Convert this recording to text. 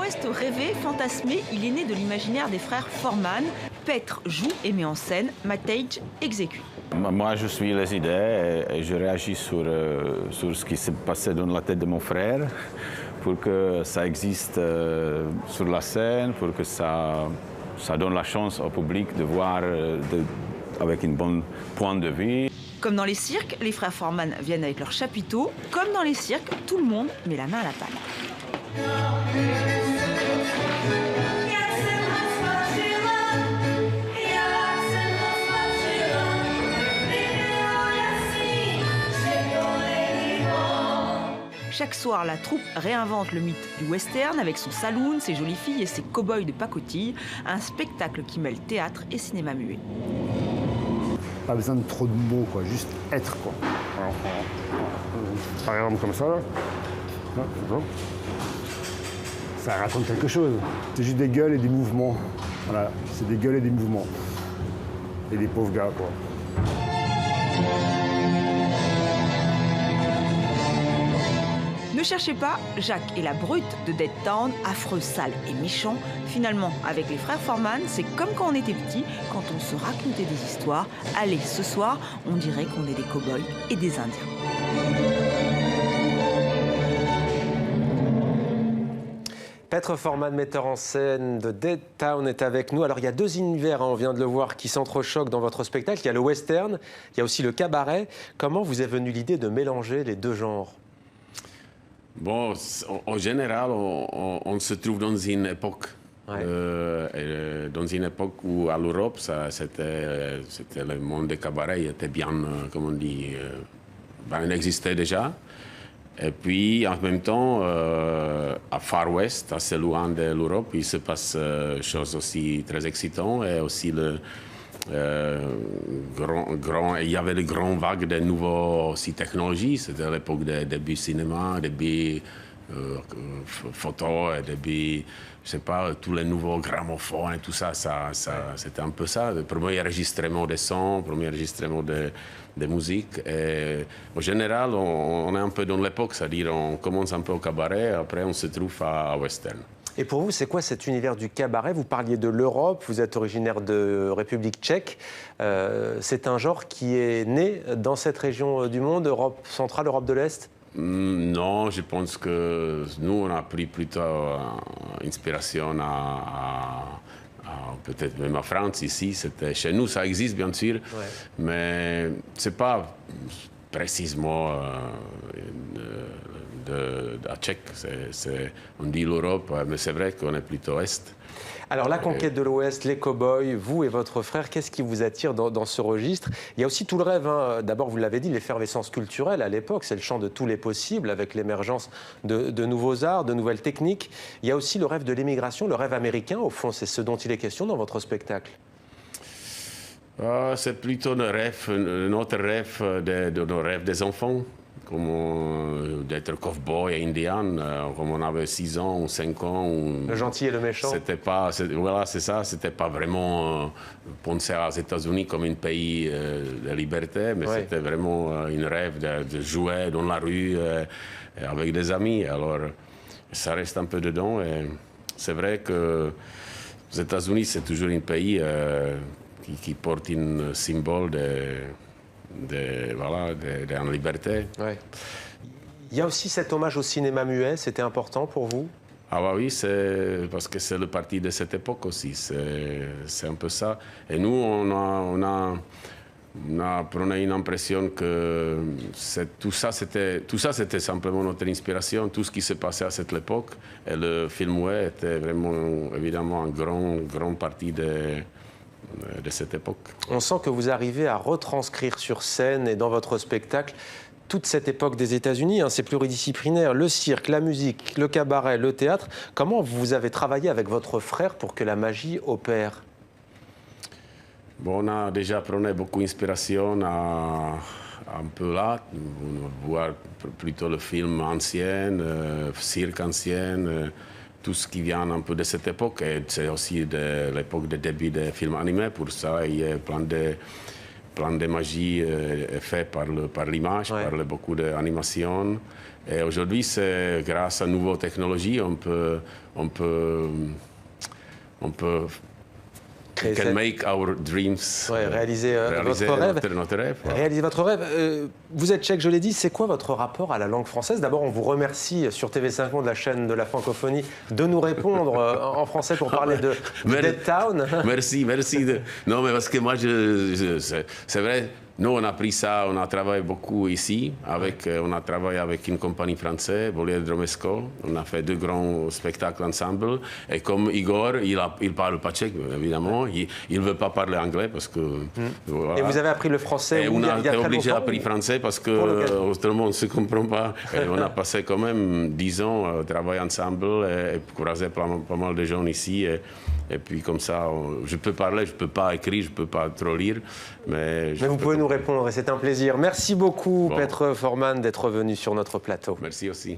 West rêvé, fantasmé, il est né de l'imaginaire des frères Foreman. Petre joue et met en scène, Matej exécute. Moi, je suis les idées et je réagis sur ce qui s'est passé dans la tête de mon frère pour que ça existe sur la scène, pour que ça donne la chance au public de voir avec un bon point de vue. Comme dans les cirques, les frères Foreman viennent avec leurs chapiteaux. Comme dans les cirques, tout le monde met la main à la pâte. Chaque soir, la troupe réinvente le mythe du western avec son saloon, ses jolies filles et ses cow-boys de pacotille. Un spectacle qui mêle théâtre et cinéma muet. Pas besoin de trop de mots, quoi. Juste être, quoi. Par exemple, comme ça, là. Ça raconte quelque chose. C'est juste des gueules et des mouvements. Voilà, c'est des gueules et des mouvements. Et des pauvres gars, quoi. Ne cherchez pas, Jacques est la brute de Dead Town, affreux, sale et méchant. Finalement, avec les frères Foreman, c'est comme quand on était petit, quand on se racontait des histoires. Allez, ce soir, on dirait qu'on est des cow-boys et des Indiens. Petre Foreman, metteur en scène de Dead Town, est avec nous. Alors, il y a deux univers, on vient de le voir, qui s'entrechoquent dans votre spectacle. Il y a le western, il y a aussi le cabaret. Comment vous est venue l'idée de mélanger les deux genres ? Bon, en général, on se trouve dans une époque, où à l'Europe, c'était le monde des cabarets, il était bien, comment on dit, il existait déjà. Et puis, en même temps, à Far West, assez loin de l'Europe, il se passe des choses aussi très excitantes et aussi il y avait de grandes vagues de nouvelles technologies. C'était l'époque des débuts cinéma, début photo, début, je sais pas, tous les nouveaux gramophones et tout ça, c'était un peu ça. Le premier enregistrement des sons, le premier enregistrement de musique. Et, en général, on est un peu dans l'époque, c'est-à-dire on commence un peu au cabaret, après on se trouve à western. Et pour vous, c'est quoi cet univers du cabaret? Vous parliez de l'Europe, vous êtes originaire de République tchèque. C'est un genre qui est né dans cette région du monde, Europe centrale, Europe de l'Est? Non, je pense que nous, on a pris plutôt inspiration peut-être même en France, ici. Chez nous, ça existe, bien sûr, mais ce n'est pas précisément à Tchèque. On dit l'Europe, mais c'est vrai qu'on est plutôt Est. Alors la conquête de l'Ouest, les cow-boys, vous et votre frère, qu'est-ce qui vous attire dans ce registre? Il y a aussi tout le rêve, hein. D'abord vous l'avez dit, l'effervescence culturelle à l'époque, c'est le champ de tous les possibles avec l'émergence de nouveaux arts, de nouvelles techniques. Il y a aussi le rêve de l'émigration, le rêve américain, au fond, c'est ce dont il est question dans votre spectacle. C'est plutôt notre rêve de nos rêves des enfants. Comme d'être cow-boy et indien, comme on avait 6 ans ou 5 ans. Le gentil et le méchant. Voilà, c'est ça. C'était pas vraiment penser aux États-Unis comme un pays de liberté, mais c'était vraiment un rêve de jouer dans la rue avec des amis. Alors, ça reste un peu dedans. Et c'est vrai que les États-Unis, c'est toujours un pays qui porte un symbole en liberté. Ouais. Il y a aussi cet hommage au cinéma muet, c'était important pour vous? Ah bah oui, c'est parce que c'est le parti de cette époque aussi, c'est un peu ça. Et nous, on a une impression que tout ça, c'était simplement notre inspiration, tout ce qui s'est passé à cette époque. Et le film muet était vraiment, évidemment, une grande partie de cette époque. On sent que vous arrivez à retranscrire sur scène et dans votre spectacle toute cette époque des États-Unis, hein, c'est pluridisciplinaire, le cirque, la musique, le cabaret, le théâtre. Comment vous avez travaillé avec votre frère pour que la magie opère? Bon, on a déjà pris beaucoup d'inspiration un peu là, voir plutôt le film ancien, cirque ancien, tout ce qui vient un peu de cette époque. Et c'est aussi de l'époque des débuts des films animés. Pour ça, il y a plein plein de magie est fait par l'image, Ouais. par beaucoup d'animation. Et aujourd'hui, c'est grâce à nouvelles technologies, on peut Créer can cette- make our dreams. Ouais, réaliser réaliser votre rêve. notre rêve. Voilà. Réaliser votre rêve. Vous êtes tchèque, je l'ai dit. C'est quoi votre rapport à la langue française? D'abord, on vous remercie sur TV5 Monde, la chaîne de la francophonie, de nous répondre en français pour parler de Dead Town. Merci. Non, mais parce que moi, c'est vrai, nous, on a pris ça, on a travaillé beaucoup ici. On a travaillé avec une compagnie française, Bolero-Dromesco. On a fait 2 grands spectacles ensemble. Et comme Igor, il parle pas tchèque, évidemment. Il ne veut pas parler anglais parce que... Voilà. Et vous avez appris le français Et où on il y a a été très obligé longtemps, d'apprendre français parce que Pour l'occasion. autrement on ne se comprend pas. Et on a passé quand même 10 ans à travailler ensemble et croiser pas mal de gens ici. Et puis comme ça, je peux parler, je ne peux pas écrire, je ne peux pas trop lire. Mais vous pouvez nous répondre et c'est un plaisir. Merci beaucoup, Bon. Petr Forman, d'être venu sur notre plateau. Merci aussi.